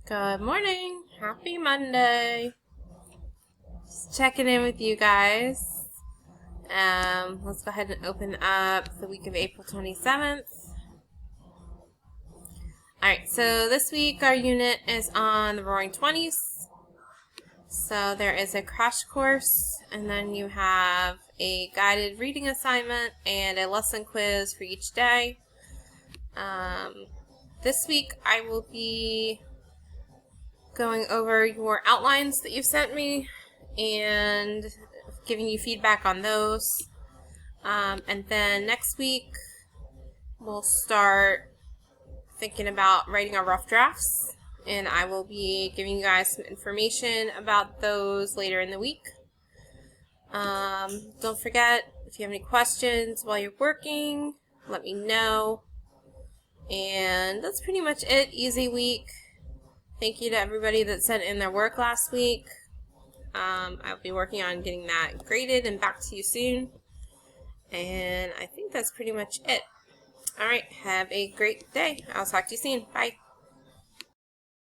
Good morning. Happy Monday. Just checking in with you guys. Let's go ahead and open up the week of April 27th. Alright, so this week our unit is on the Roaring Twenties. So there is a crash course, and then you have a guided reading assignment and a lesson quiz for each day. This week I will be going over your outlines that you've sent me and giving you feedback on those. And then next week we'll start thinking about writing our rough drafts, and I will be giving you guys some information about those later in the week. Don't forget, if you have any questions while you're working, let me know. And that's pretty much it. Easy week. Thank you to everybody that sent in their work last week. I'll be working on getting that graded and back to you soon. And I think that's pretty much it. Alright, have a great day. I'll talk to you soon. Bye.